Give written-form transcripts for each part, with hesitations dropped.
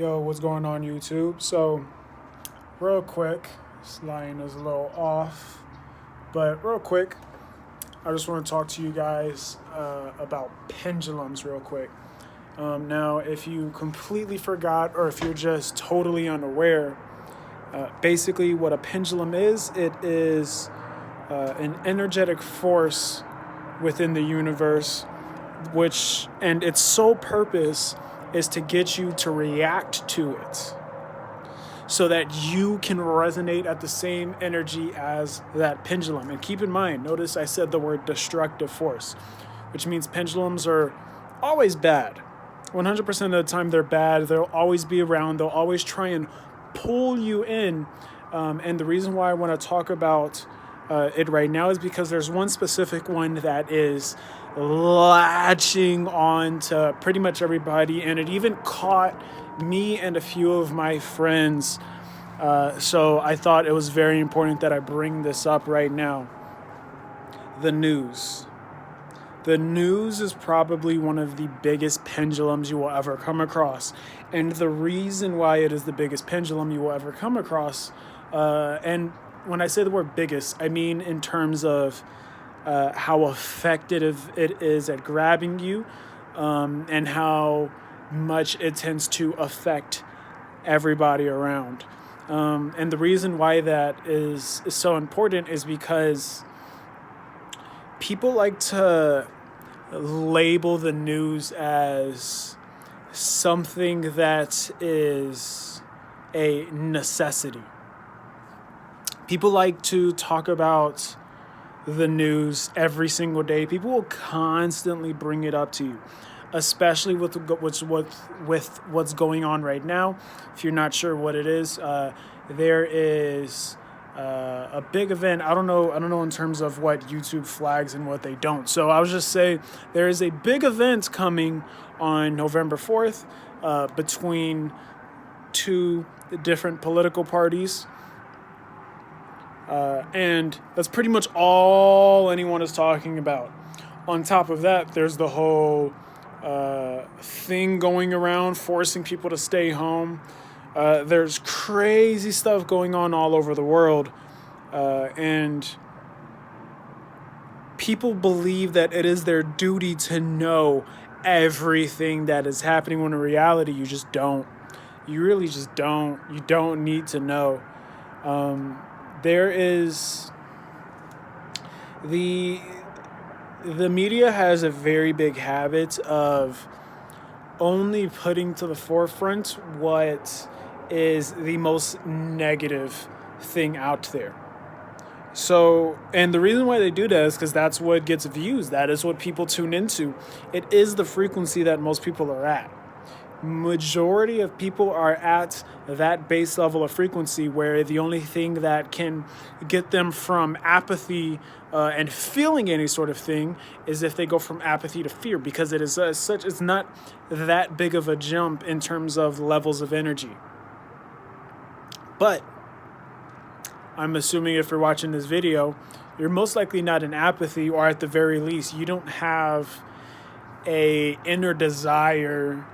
Yo, what's going on YouTube? So, real quick, this line is a little off, but real quick, I just want to talk to you guys about pendulums real quick. Now, if you completely forgot or if you're just totally unaware, basically what a pendulum is, it is an energetic force within the universe, and its sole purpose is to get you to react to it so that you can resonate at the same energy as that pendulum. And keep in mind, notice I said the word destructive force, which means pendulums are always bad. 100% of the time they're bad. They'll always be around. They'll always try and pull you in. And the reason why I want to talk about it right now is because there's one specific one that is latching on to pretty much everybody, and it even caught me and a few of my friends. So I thought it was very important that I bring this up right now. The news. The news is probably one of the biggest pendulums you will ever come across. And the reason why it is the biggest pendulum you will ever come across, and when I say the word biggest, I mean in terms of how effective it is at grabbing you, and how much it tends to affect everybody around. And the reason why that is so important is because people like to label the news as something that is a necessity. People like to talk about the news every single day. People will constantly bring it up to you, especially with what's going on right now. If you're not sure what it is, there is a big event. I don't know in terms of what YouTube flags and what they don't. So I'll just say there is a big event coming on November 4th between two different political parties. And that's pretty much all anyone is talking about. On top of that, there's the whole thing going around forcing people to stay home. There's crazy stuff going on all over the world. And people believe that it is their duty to know everything that is happening, when in reality, you just don't. You really just don't. You don't need to know. There is the media has a very big habit of only putting to the forefront what is the most negative thing out there. So, and the reason why they do that is because that's what gets views. That is what people tune into. It is the frequency that most people are at. Majority of people are at that base level of frequency where the only thing that can get them from apathy and feeling any sort of thing is if they go from apathy to fear, because it is it's not that big of a jump in terms of levels of energy. But I'm assuming if you're watching this video, you're most likely not in apathy, or at the very least, you don't have a inner desire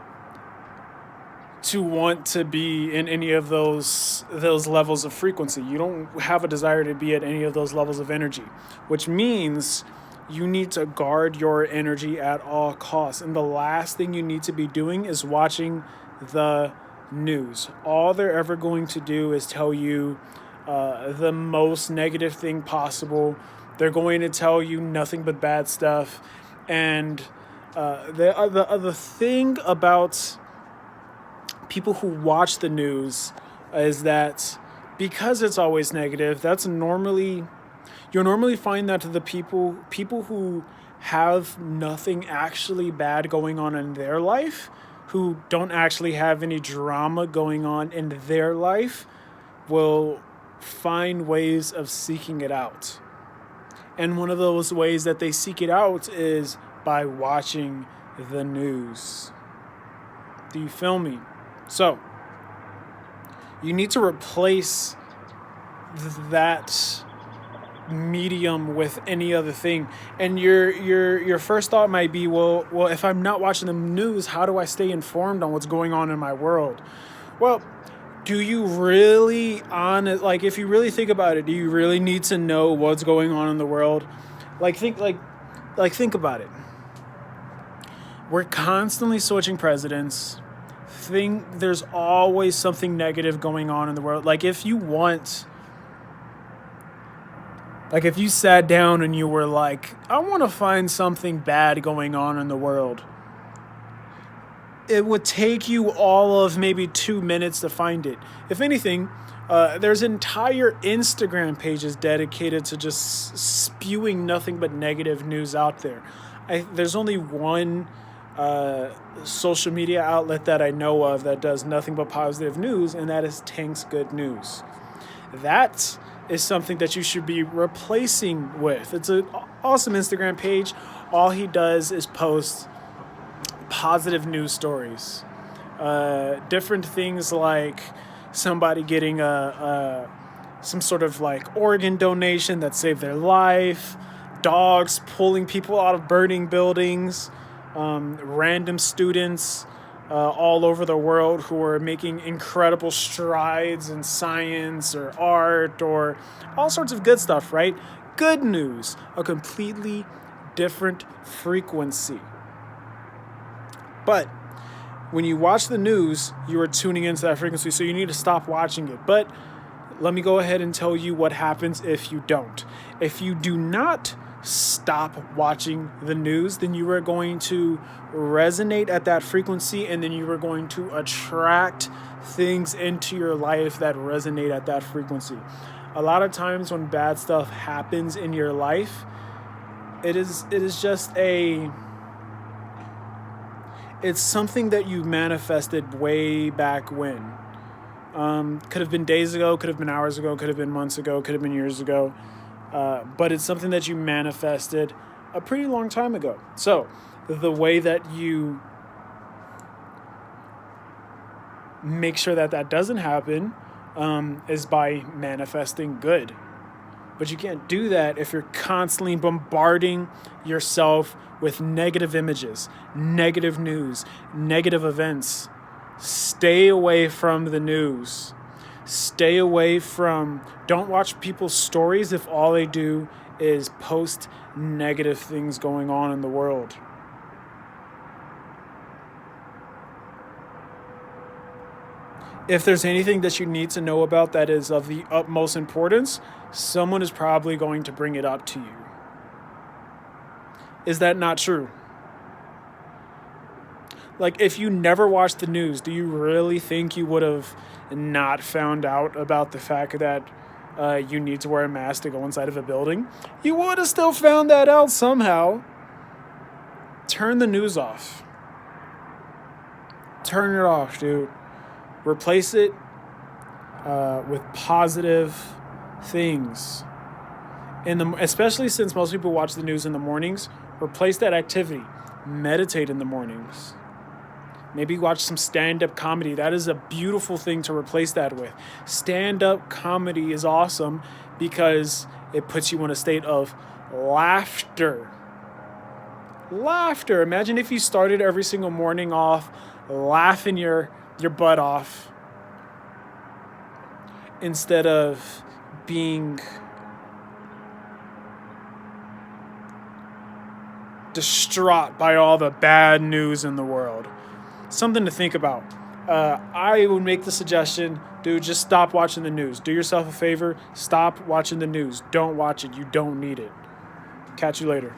to want to be in any of those levels of frequency. You don't have a desire to be at any of those levels of energy, which means you need to guard your energy at all costs. And the last thing you need to be doing is watching the news. All they're ever going to do is tell you the most negative thing possible. They're going to tell you nothing but bad stuff. And the other thing about people who watch the news is that because it's always negative, you'll normally find that the people who have nothing actually bad going on in their life, who don't actually have any drama going on in their life, will find ways of seeking it out. And one of those ways that they seek it out is by watching the news. Do you feel me? So, you need to replace that medium with any other thing. And your first thought might be, well, if I'm not watching the news, how do I stay informed on what's going on in my world? Well, do you really if you really think about it, do you really need to know what's going on in the world? Think about it. We're constantly switching presidents. There's always something negative going on in the world. If you sat down and you were like, I want to find something bad going on in the world, it would take you all of maybe 2 minutes to find it. If anything, there's entire Instagram pages dedicated to just spewing nothing but negative news out there. There's only one social media outlet that I know of that does nothing but positive news, and that is Tank's Good News. That is something that you should be replacing with. It's an awesome Instagram page. All he does is post positive news stories. Different things like somebody getting some sort of organ donation that saved their life, dogs pulling people out of burning buildings, random students all over the world who are making incredible strides in science or art or all sorts of good stuff, right? Good news, a completely different frequency. But when you watch the news, you are tuning into that frequency, so you need to stop watching it. But let me go ahead and tell you what happens if you don't. If you do not stop watching the news, then you are going to resonate at that frequency, and then you are going to attract things into your life that resonate at that frequency. A lot of times when bad stuff happens in your life, it is just it's something that you manifested way back when. Could have been days ago, could have been hours ago, could have been months ago, could have been years ago. But it's something that you manifested a pretty long time ago. So the way that you make sure that doesn't happen is by manifesting good. But you can't do that if you're constantly bombarding yourself with negative images, negative news, negative events. Stay away from the news. Don't watch people's stories if all they do is post negative things going on in the world. If there's anything that you need to know about that is of the utmost importance, someone is probably going to bring it up to you. Is that not true? If you never watched the news, do you really think you would have not found out about the fact that you need to wear a mask to go inside of a building? You would have still found that out somehow. Turn the news off. Turn it off, dude. Replace it with positive things. Especially since most people watch the news in the mornings, replace that activity. Meditate in the mornings. Maybe watch some stand-up comedy. That is a beautiful thing to replace that with. Stand-up comedy is awesome because it puts you in a state of laughter. Laughter. Imagine if you started every single morning off laughing your butt off instead of being distraught by all the bad news in the world. Something to think about. I would make the suggestion, dude, just stop watching the news. Do yourself a favor. Stop watching the news. Don't watch it. You don't need it. Catch you later.